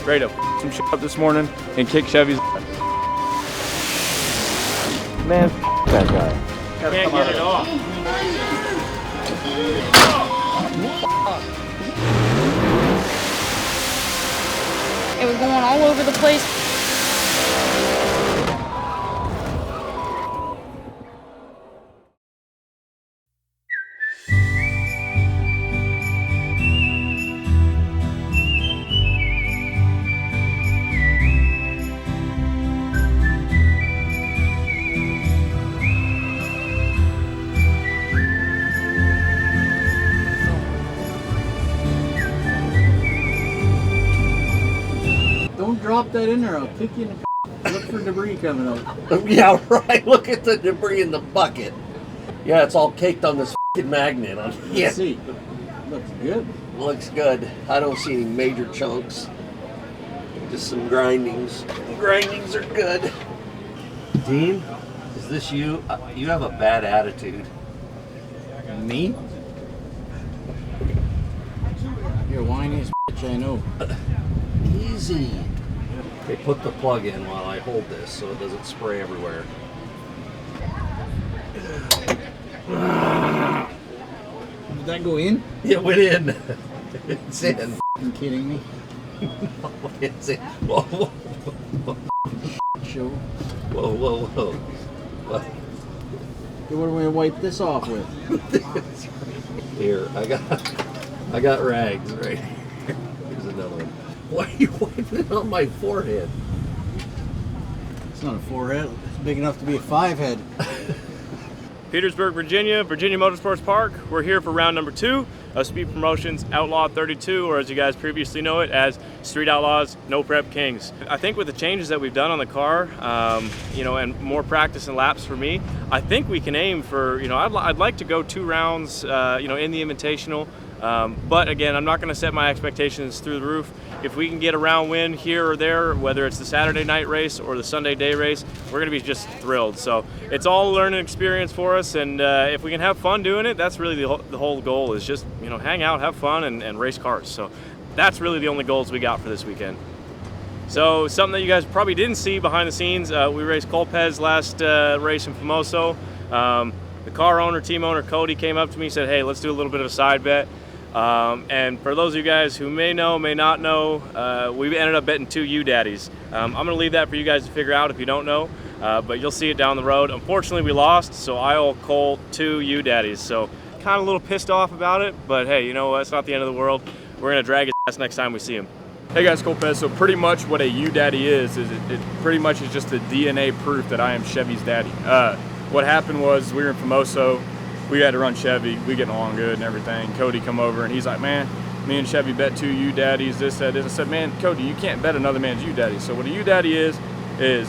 ready to some shit up this morning and kick Chevy's ass. Man, that guy. Can't get it off. It was going all over the place. Don't drop that in there. I'll kick you in the look for debris coming up. Yeah, right. Look at the debris in the bucket. Yeah, it's all caked on this fucking magnet. Yeah. Let's see. Looks good. Looks good. I don't see any major chunks. Just some grindings. Grindings are good. Dean, is this you? You have a bad attitude. Me? You're whiny as bitch, I know. Easy. Okay, put the plug in while I hold this so it doesn't spray everywhere. Did that go in? It went in. It's in. You kidding me? It's in. Whoa, whoa, Show. whoa, whoa, whoa. What? What do we wipe this off with? Here, I got rags right here. Here's another one. Why are you wiping it on my forehead? It's not a 4-head. It's big enough to be a 5-head. Petersburg, Virginia Motorsports Park. We're here for round number 2 of Speed Promotions Outlaw 32, or as you guys previously know it as Street Outlaws No Prep Kings. I think with the changes that we've done on the car, and more practice and laps for me, I think we can aim for, I'd like to go 2 rounds, in the Invitational. But again, I'm not going to set my expectations through the roof. If we can get a round win here or there, whether it's the Saturday night race or the Sunday day race, we're going to be just thrilled. So it's all a learning experience for us, and if we can have fun doing it, that's really the whole goal, is just hang out, have fun, and race cars. So that's really the only goals we got for this weekend. So something that you guys probably didn't see behind the scenes, we raced Colpez last race in Famoso. The car owner, team owner Cody came up to me and said, hey, let's do a little bit of a side bet. And for those of you guys who may know, may not know, we ended up betting 2 U-Daddies. I'm going to leave that for you guys to figure out if you don't know, but you'll see it down the road. Unfortunately, we lost, so I owe Cole 2 U-Daddies. So kind of a little pissed off about it, but hey, you know what? It's not the end of the world. We're going to drag his ass next time we see him. Hey guys, Colpez. So pretty much what a U-Daddy is it pretty much is just the DNA proof that I am Chevy's daddy. What happened was we were in Famoso. We had to run Chevy. We getting along good and everything. Cody come over and he's like, man, me and Chevy bet 2 U-Daddies, this, that, this. I said, man, Cody, you can't bet another man's U-Daddy. So what a U-Daddy is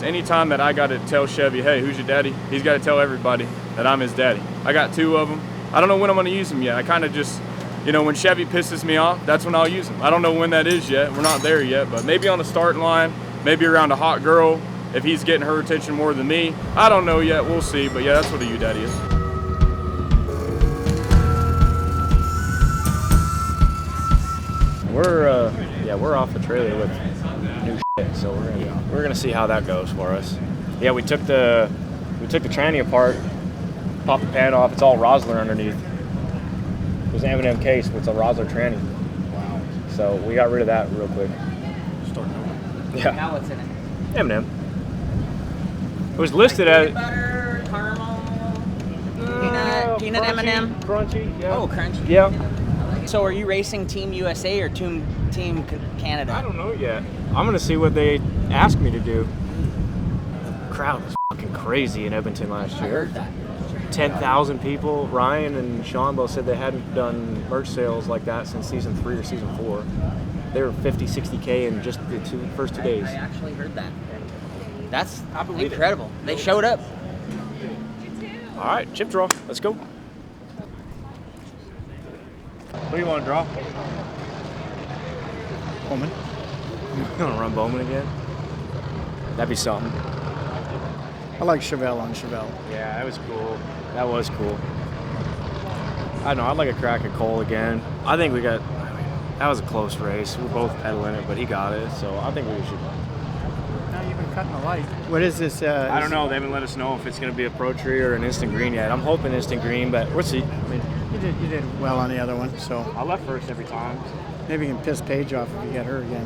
anytime that I got to tell Chevy, hey, who's your daddy? He's got to tell everybody that I'm his daddy. I got 2 of them. I don't know when I'm going to use them yet. I kind of just, when Chevy pisses me off, that's when I'll use them. I don't know when that is yet. We're not there yet, but maybe on the starting line, maybe around a hot girl, if he's getting her attention more than me. I don't know yet. We'll see. But yeah, that's what a U-Daddy is. We're off the trailer with new shit, so we're gonna see how that goes for us. Yeah, we took the tranny apart, popped the pan off. It's all Rosler underneath. It was an M&M case, but it's a Rosler tranny. Wow. So we got rid of that real quick. Starting over. Yeah. Now what's in it? M&M. It was listed as Butter, caramel, peanut crunchy, M&M. Crunchy. Yeah. Oh, crunchy. Yeah. So are you racing Team USA or Team Canada? I don't know yet. I'm gonna see what they ask me to do. The crowd was fucking crazy in Edmonton last year. I heard that. 10,000 people. Ryan and Sean both said they hadn't done merch sales like that since season 3 or season 4. They were 50, 60K in just the first 2 days. I actually heard that. That's incredible. They showed up. All right, chip draw. Let's go. What do you want to draw? Bowman. You want to run Bowman again? That'd be something. I like Chevelle on Chevelle. Yeah, that was cool. That was cool. I don't know. I'd like a crack at Cole again. I think we got That was a close race. We're both pedaling it, but he got it, so I think we should. Now you've been cutting the light. What is this? I don't know. They haven't let us know if it's going to be a pro tree or an instant green yet. I'm hoping instant green, but we'll see. I mean, You did well on the other one, so I left first every time. maybe you can piss Paige off if you get her again.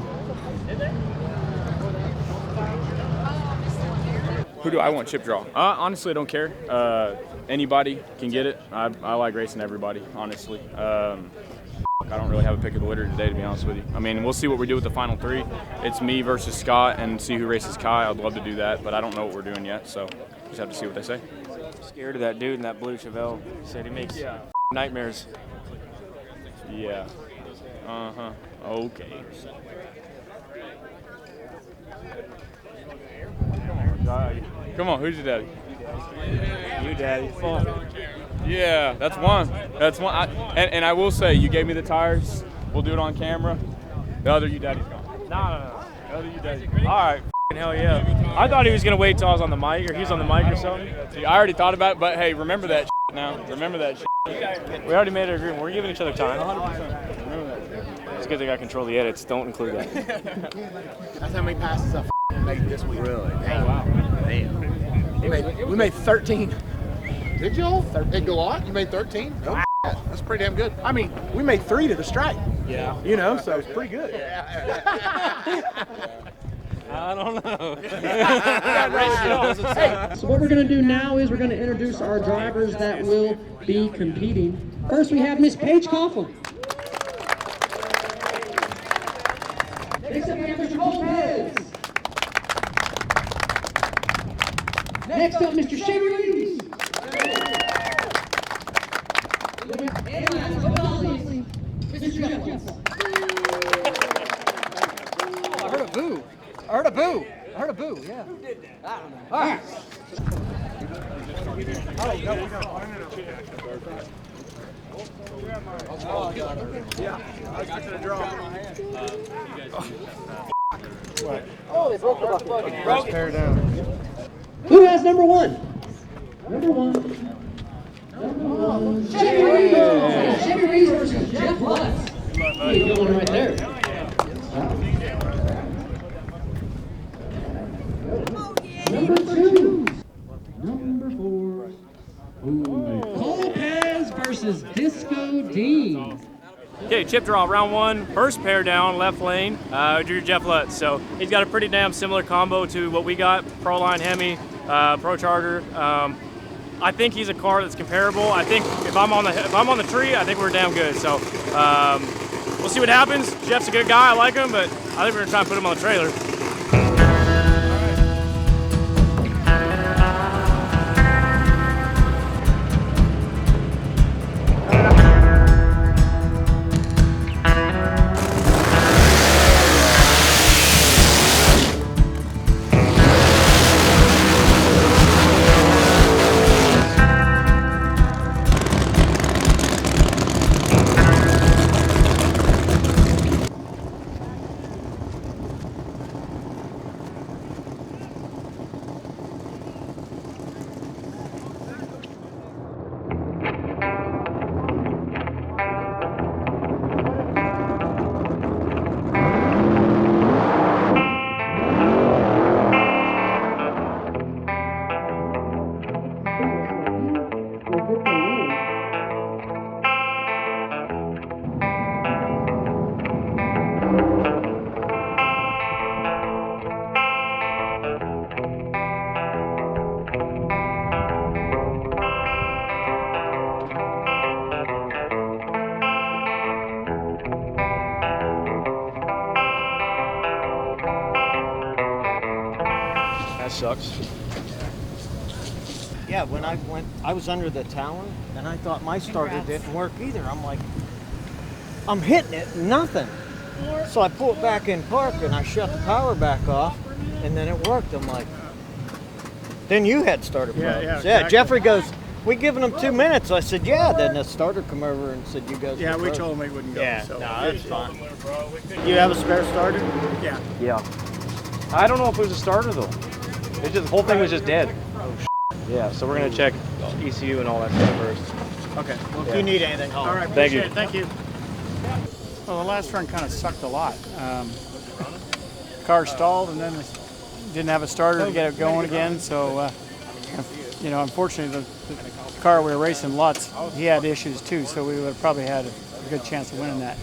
Who do I want chip draw? Honestly, I don't care. Anybody can get it. I like racing everybody, honestly. I don't really have a pick of the litter today, to be honest with you. I mean, we'll see what we do with the final 3. It's me versus Scott and see who races Kai. I'd love to do that, but I don't know what we're doing yet, so just have to see what they say. Scared of that dude in that blue Chevelle. He said he makes nightmares. Yeah. Uh-huh. Okay. Come on, who's your daddy? You, Daddy. Fun. Yeah, that's one. That's one. And I will say, you gave me the tires. We'll do it on camera. The other you daddy's gone. No. The other you daddy's All right. Hell yeah. I thought he was going to wait till I was on the mic, or he was on the mic or something. See, I already thought about it, but hey, remember that now. Remember that We already made an agreement. We're giving each other time. 100%. Remember that. It's good they got control of the edits. Don't include that. That's how many passes I made this week. Really? Damn. Wow. Damn. We made 13. Did y'all? At Galot, you made 13? Oh, wow. That's pretty damn good. I mean, we made 3 to the stripe. Yeah. You know, so it's pretty good. I don't know. So what we're going to do now is we're going to introduce our drivers that will be competing. First we have Miss Paige Coughlin. Next up we have Mr. Lopez. Next up Mr. Chevy. And last but not least, Mr. Jeff. I heard a boo. I heard a boo. I heard a boo, yeah. All right. First pair down. Who has number 1? Number 1. Chevy Reese. Chevy Reese versus Jeff Lutz. Hey, good one right there. Number 2. Number 4. Lopez versus Disco D. Okay, chip draw, round 1, first pair down, left lane, drew Jeff Lutz. So he's got a pretty damn similar combo to what we got, Pro Line Hemi, Pro Charger. I think he's a car that's comparable. I think if I'm on the tree, I think we're damn good. So we'll see what happens. Jeff's a good guy, I like him, but I think we're gonna try and put him on the trailer. That sucks. Yeah, when I was under the tower, and I thought my starter didn't work either. I'm like, I'm hitting it, nothing. So I pull it back in park, and I shut the power back off, and then it worked. I'm like, then you had starter problems. Yeah, exactly. Jeffrey goes, we giving them 2 minutes. I said, yeah. Then the starter come over and said, you guys. Yeah, were we broke. told him we wouldn't go. Yeah, so. no, that's fine. You have a spare starter? Yeah. Yeah. I don't know if it was a starter though. It's just the whole thing was just dead. Yeah, so we're gonna check ECU and all that stuff first. Okay. Well, if you need anything, All right. Thank you. Appreciate it. Thank you. Well, the last run kind of sucked a lot. Car stalled, and then didn't have a starter to get it going again. So, you know, unfortunately, the car we were racing, Lutz, he had issues too. So we would have probably had a good chance of winning that.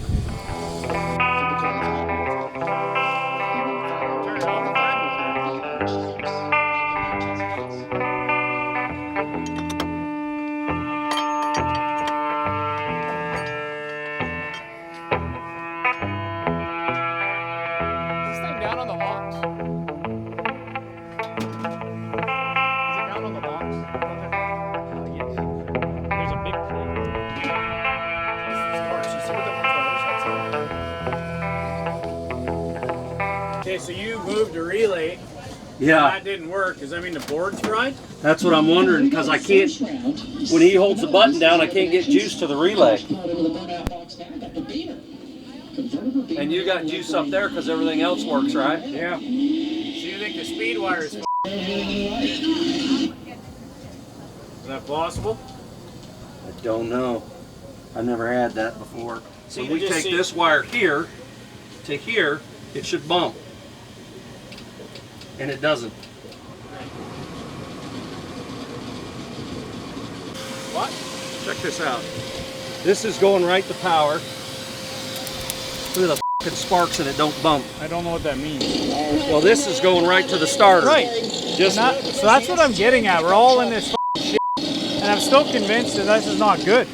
Okay, so you moved a relay. Yeah, That didn't work. Does that mean the board's fried? that's what I'm wondering, because I can't, when he holds the button down, I can't get juice to the relay. And you got juice up there because everything else works, right? Yeah. So you think the speed wire is Is that possible? I don't know. I've never had that before. So See, we just take see- this wire here to here, it should bump. And it doesn't. What? Check this out. This is going right to power. Look at the f***ing sparks and it don't bump. I don't know what that means. Well, this is going right to the starter. Right. Just So that's what I'm getting at. We're all in this shit, and I'm still convinced that this is not good.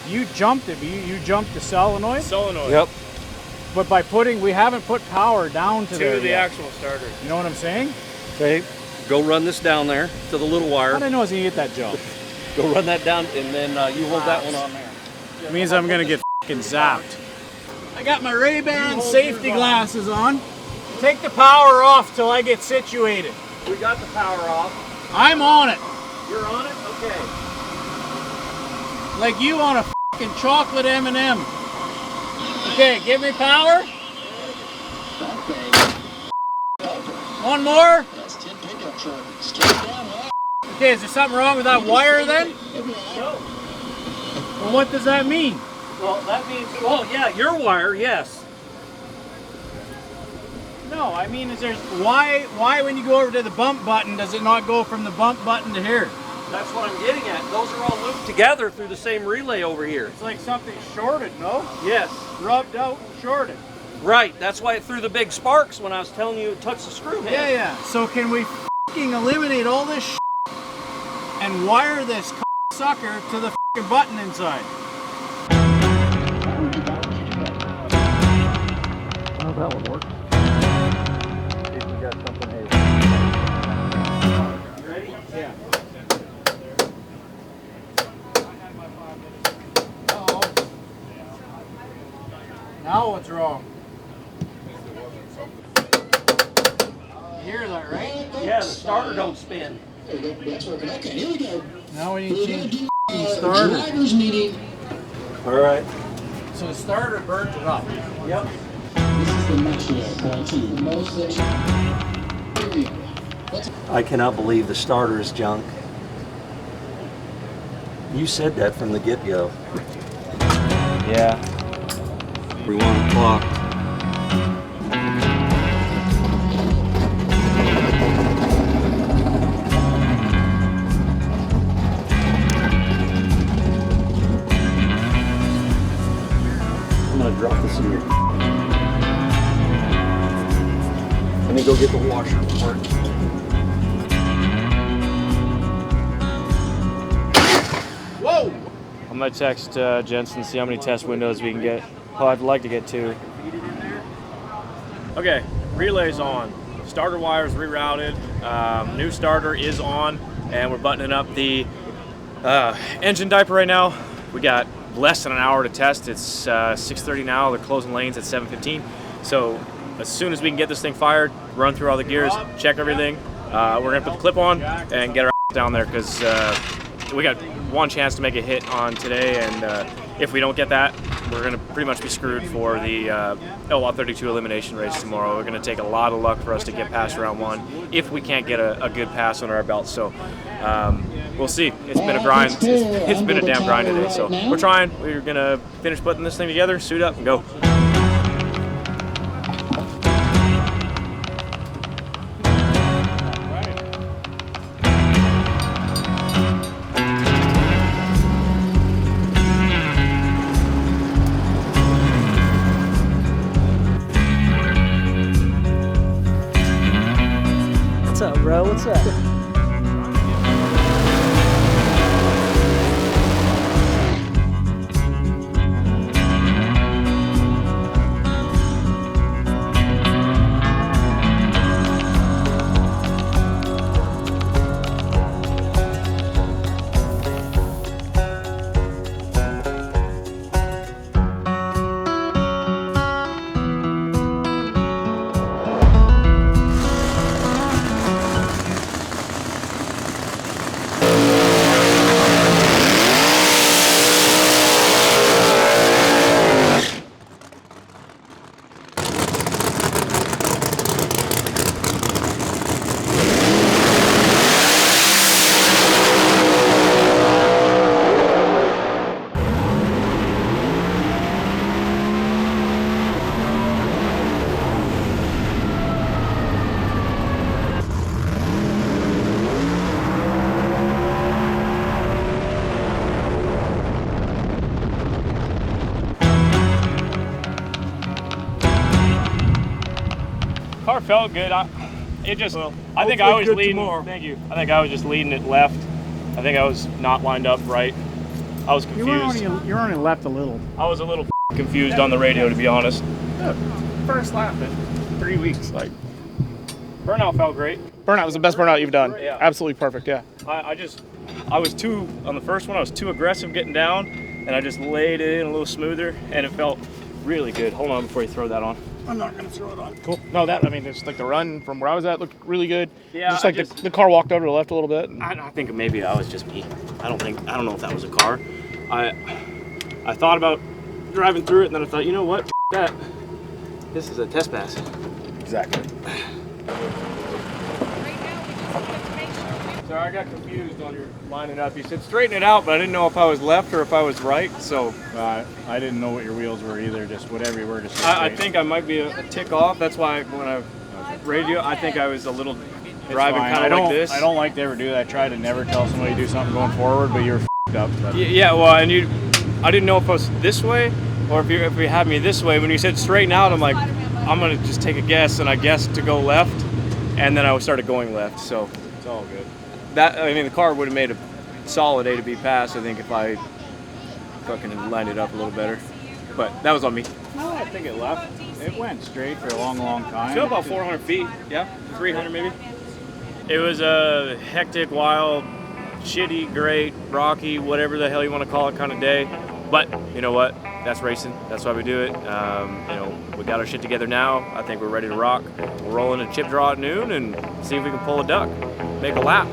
You jumped it. You jumped the solenoid. Solenoid. Yep. But by we haven't put power down to To the yet. actual starter. You know what I'm saying? Okay. Go run this down there to the little How did wire. I know I was gonna get that job? Go run that down, and then you hold that one on there. It means I'm gonna get fucking zapped. I got my Ray-Ban safety glasses on. Take the power off till I get situated. We got the power off. I'm on it. You're on it? Okay. Like you on a fucking chocolate M&M. Okay, give me power. One more. Okay, is there something wrong with that wire then? Well, what does that mean? Well, that means, well, yeah, your wire, yes. No, I mean, is there why when you go over to the bump button does it not go from the bump button to here? That's what I'm getting at. Those are all looped together through the same relay over here. It's like something shorted, no? Yes. Rubbed out and shorted. Right. That's why it threw the big sparks when I was telling you it touched the screw head. Yeah. So can we fucking eliminate all this shit and wire this sucker to the fucking button inside? Well, that would work. If you got something here. You ready? Yeah. Now what's wrong? You hear that, right? Yeah, the starter don't spin. Now we need to change the starter. All right. So the starter burnt it up. Yep. I cannot believe the starter is junk. You said that from the get-go. Yeah. Rewind the clock. I'm gonna drop this in here. Let me go get the washer for it. Whoa! I'm gonna text Jensen, see how many test windows we can get. Oh, I'd like to get 2. Okay, relay's on. Starter wire's rerouted. New starter is on, and we're buttoning up the engine diaper right now. We got less than an hour to test. It's 6:30 now. They're closing lanes at 7:15. So as soon as we can get this thing fired, run through all the gears, check everything. We're gonna put the clip on and get our down there because we got one chance to make a hit on today, and if we don't get that, we're going to pretty much be screwed for the Outlaw 32 elimination race tomorrow. We're going to take a lot of luck for us to get past round 1 if we can't get a good pass on our belt. So we'll see. It's been a grind. It's been a damn grind today. So we're trying. We're going to finish putting this thing together, suit up, and go. What's up, bro? What's up? Car felt good. I think I was leading. Thank you. I think I was just leading it left. I think I was not lined up right. I was confused. You were only left a little. I was a little confused on the radio, to be honest. First lap in 3 weeks. Like, Burnout felt great. burnout was the best burnout you've done. Yeah. Absolutely perfect. Yeah. I was too, on the first one, I was too aggressive getting down, and I just laid it in a little smoother, and it felt really good. Hold on before you throw that on. I'm not gonna throw it on. Cool. No, it's like the run from where I was at looked really good. Yeah, Just like the car walked over to the left a little bit. I think maybe I was just me. I don't know if that was a car. I thought about driving through it, and then I thought, you know what, that. This is a test pass. Exactly. Sorry, I got confused on your lining up. You said straighten it out, but I didn't know if I was left or if I was right, so. I didn't know what your wheels were either, just whatever you were. Just I think I might be a tick off. That's why when I radio, I think I was a little driving kind of like this. I don't like to ever do that. I try to never tell somebody to do something going forward, but you're f***ed up. Yeah, well, and I didn't know if I was this way or if you had me this way. When you said straighten out, I'm like, I'm gonna just take a guess, and I guessed to go left, and then I started going left, so It's all good. the car would have made a solid A to B pass, I think, if I fucking lined it up a little better. But that was on me. No, I think it left. It went straight for a long, long time. I feel about 400 feet, yeah, 300 maybe. It was a hectic, wild, shitty, great, rocky, whatever the hell you want to call it kind of day. But you know what? That's racing. That's why we do it. We got our shit together now. I think we're ready to rock. We're rolling a chip draw at noon and see if we can pull a duck, make a lap.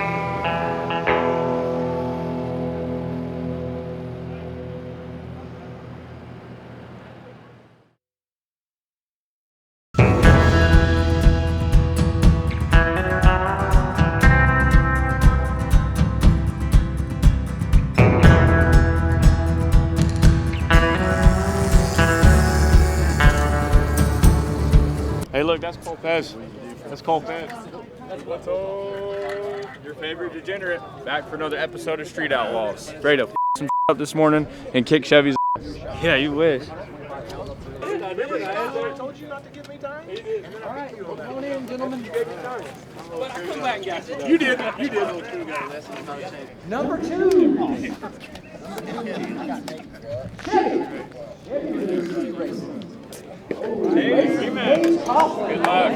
Hey, look, that's Cole Pez. That's Cole Pez. What's up? Your favorite degenerate. Back for another episode of Street Outlaws. Ready to some up this morning and kick Chevy's ass. Yeah, you wish. I told you not to give me time. All right, come on in, gentlemen. You gave me time. But I come back and got you. You did. You did. Number 2. Hey, man. Good luck.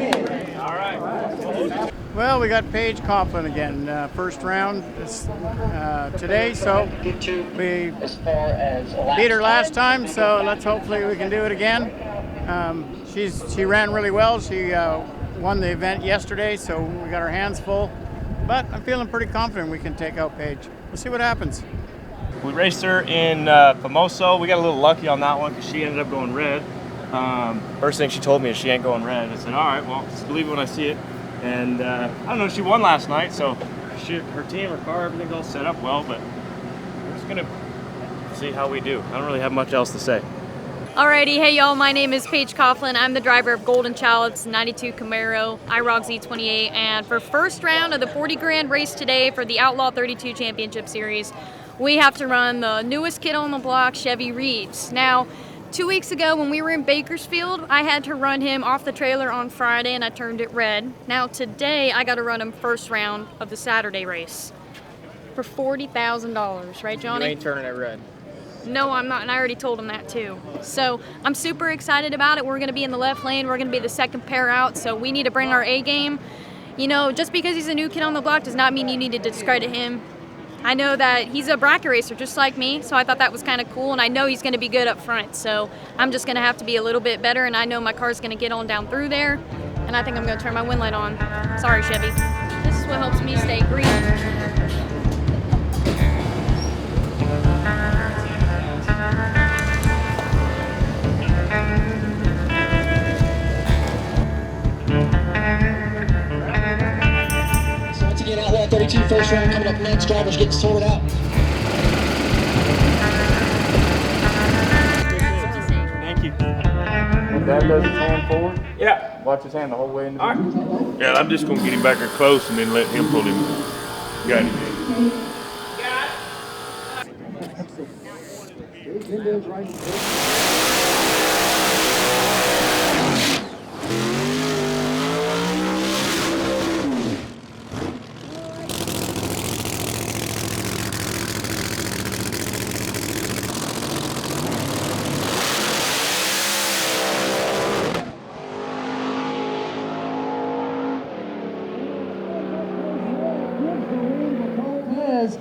All right. Well, we got Paige Coughlin again, first round today, so we beat her last time, so let's hopefully we can do it again. She ran really well. She won the event yesterday, so we got our hands full, but I'm feeling pretty confident we can take out Paige. We'll see what happens. We raced her in Famoso. We got a little lucky on that one because she ended up going red. First thing she told me is she ain't going red. I said, all right, well, just believe it when I see it. And I don't know, she won last night, so her team, her car, everything's all set up well, but we're just gonna see how we do. I don't really have much else to say. Alrighty, hey y'all, my name is Paige Coughlin. I'm the driver of Golden Child. It's 92 Camaro, IROC Z28, and for first round of the 40 grand race today for the Outlaw 32 Championship Series, we have to run the newest kid on the block, Chevy Reeds. Now, 2 weeks ago when we were in Bakersfield, I had to run him off the trailer on Friday and I turned it red. Now today, I got to run him first round of the Saturday race for $40,000, right, Johnny? You ain't turning it red. No, I'm not, and I already told him that too. So I'm super excited about it. We're gonna be in the left lane. We're gonna be the second pair out, so we need to bring our A game. You know, just because he's a new kid on the block does not mean you need to discredit him. I know that he's a bracket racer just like me, so I thought that was kind of cool, and I know he's gonna be good up front, so I'm just gonna have to be a little bit better, and I know my car's gonna get on down through there, and I think I'm gonna turn my wind light on. Sorry, Chevy. This is what helps me stay green. Outlaw 32 first round coming up next. Drivers getting sorted out. Thank you. When Dad does his hand forward, Yeah. watch his hand the whole way in the All right. Yeah, I'm just gonna get him back there close and then let him pull him. Got him.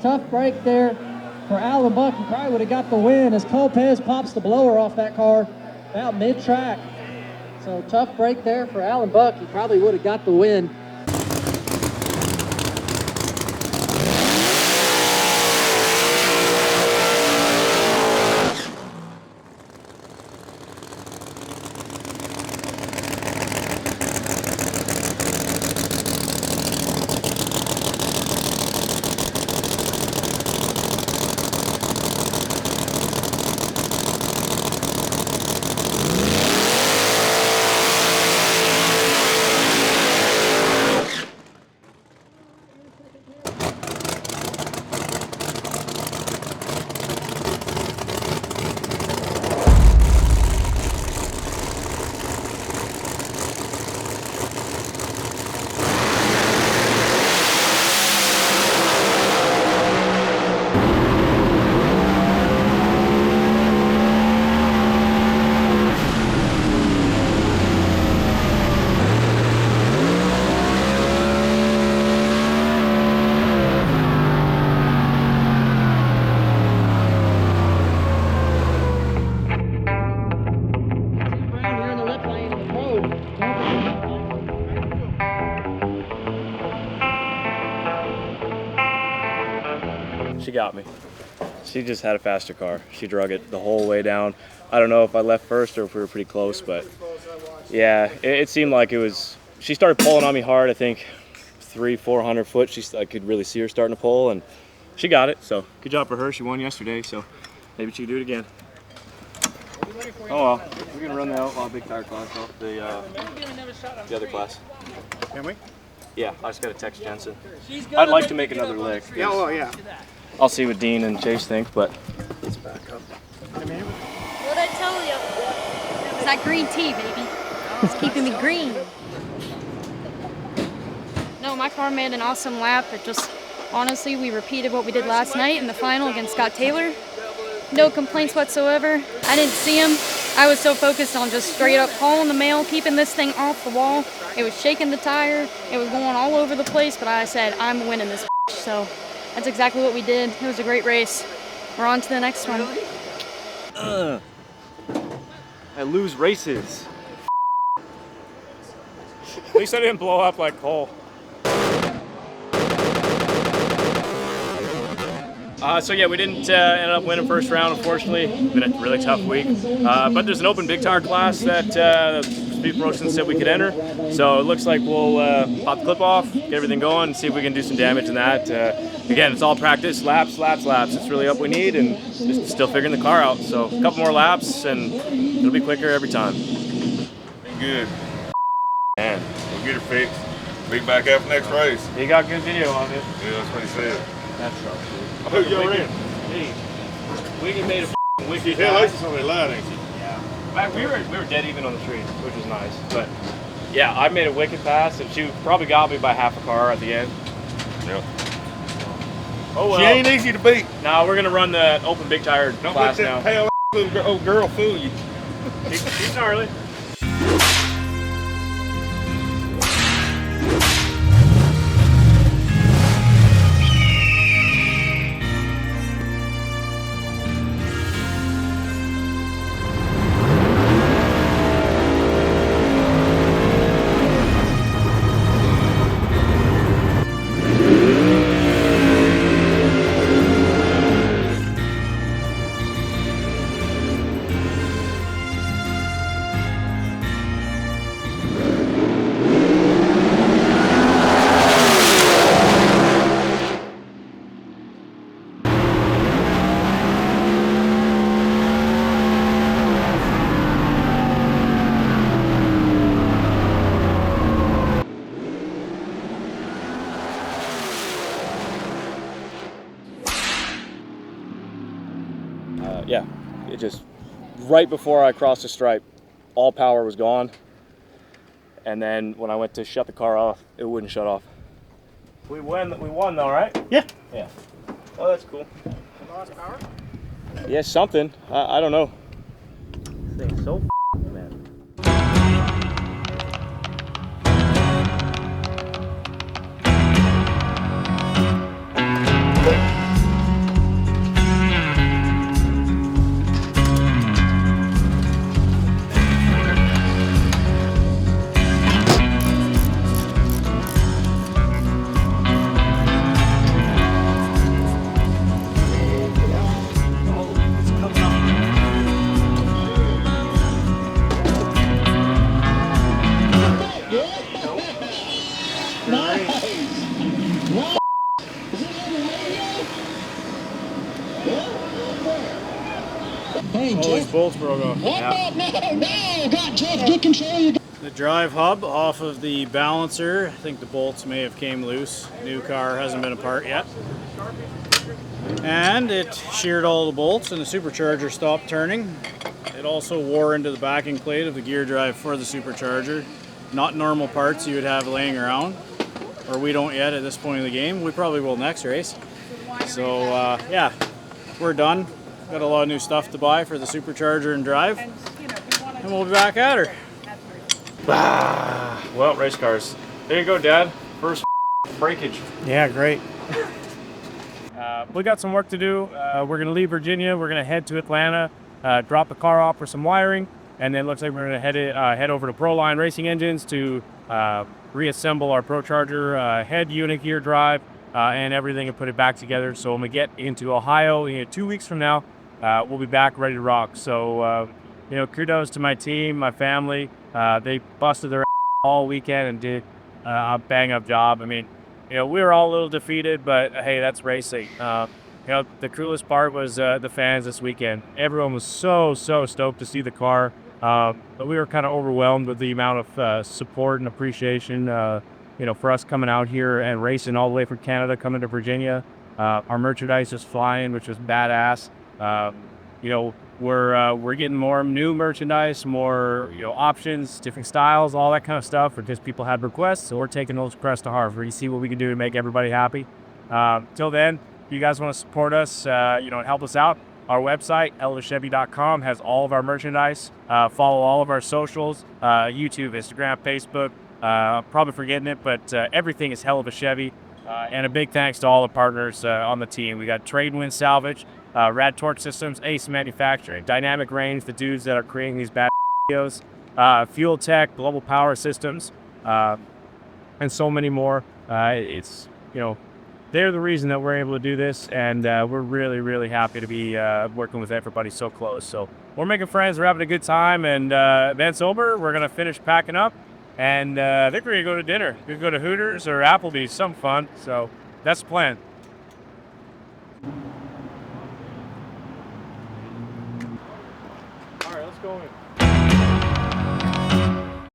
Tough break there for Alan Buck. He probably would have got the win as Lopez pops the blower off that car about mid-track. So tough break there for Alan Buck. He probably would have got the win. She got me. She just had a faster car. She drug it the whole way down. I don't know if I left first or if we were pretty close, but yeah, it seemed like it was, she started pulling on me hard, I think 300-400 foot. I could really see her starting to pull, and she got it, so good job for her. She won yesterday, so maybe she can do it again. Oh well, we're gonna run the Outlaw big tire class, the other class. Can we? Yeah, I just gotta text Jensen. I'd like to make another lick. Yeah, well, yeah. I'll see what Dean and Chase think, but Let's back up. What'd I tell you? It's that green tea, baby. It's keeping me green. No, my car made an awesome lap. It just, honestly, we repeated what we did last night in the final against Scott Taylor. No complaints whatsoever. I didn't see him. I was so focused on just straight up hauling the mail, keeping this thing off the wall. It was shaking the tire. It was going all over the place, but I said, I'm winning this. So that's exactly what we did. It was a great race. We're on to the next one. I lose races. At least I didn't blow up like Cole. So yeah, we didn't end up winning first round, unfortunately. It's been a really tough week. But there's an open big tire class that Speed Promotions said we could enter. So it looks like we'll pop the clip off, get everything going, and see if we can do some damage in that. Again, it's all practice, laps. It's really up we need, and just still figuring the car out. So a couple more laps, and it'll be quicker every time. Good. Man, we'll get it fixed. Be back after next race. He got good video on it. Yeah, that's what he said. That's right. I hope you're in. Hey, Wiggin made a wicked Yeah, pass. Lacy's somebody loud, ain't she? Yeah. We were dead even on the street, which was nice. But yeah, I made a wicked pass, and she probably got me by half a car at the end. Yep. Oh well. She ain't easy to beat. Now we're gonna run the open big tire Don't class let now. that pale little old girl fool you. She's gnarly. Yeah, it just, right before I crossed the stripe, all power was gone. And then when I went to shut the car off, it wouldn't shut off. We won though, right? Yeah. Yeah. Oh, that's cool. Lost power? Yeah, something. I don't know. This thing's so man. All these bolts broke off. No, got Jeff, get control. The drive hub off of the balancer. I think the bolts may have came loose. New car hasn't been apart yet. And it sheared all the bolts and the supercharger stopped turning. It also wore into the backing plate of the gear drive for the supercharger. Not normal parts you would have laying around, or we don't yet at this point in the game. We probably will next race. So yeah, we're done. Got a lot of new stuff to buy for the supercharger and drive, and we'll be back at her. Well, race cars. There you go, Dad. First breakage. Yeah, great. We got some work to do. We're going to leave Virginia. We're going to head to Atlanta, drop the car off for some wiring, and then it looks like we're going to head over to Proline Racing Engines to reassemble our ProCharger head unit gear drive and everything and put it back together. So when we get into Ohio, 2 weeks from now, we'll be back ready to rock. So, kudos to my team, my family. They busted their ass all weekend and did a bang-up job. I mean, we were all a little defeated, but hey, that's racing. The coolest part was the fans this weekend. Everyone was so stoked to see the car. But we were kind of overwhelmed with the amount of support and appreciation, for us coming out here and racing all the way from Canada, coming to Virginia. Our merchandise is flying, which was badass. We're getting more new merchandise, more options, different styles, all that kind of stuff. Or just people had requests, so we're taking those requests to heart. We see what we can do to make everybody happy. Till then, if you guys want to support us, and help us out, our website, elderchevy.com, has all of our merchandise. Follow all of our socials, YouTube, Instagram, Facebook. Probably forgetting it, but everything is Hell of a Chevy. And a big thanks to all the partners on the team. We got Trade Wind Salvage, Rad Torque Systems, Ace Manufacturing, Dynamic Range, the dudes that are creating these bad videos, Fuel Tech, Global Power Systems, and so many more. It's they're the reason that we're able to do this, and we're really, really happy to be working with everybody so close. So we're making friends, we're having a good time, and then sober, we're gonna finish packing up, and I think we're gonna go to dinner. We're gonna go to Hooters or Applebee's, some fun. So that's the plan. All right, let's go in.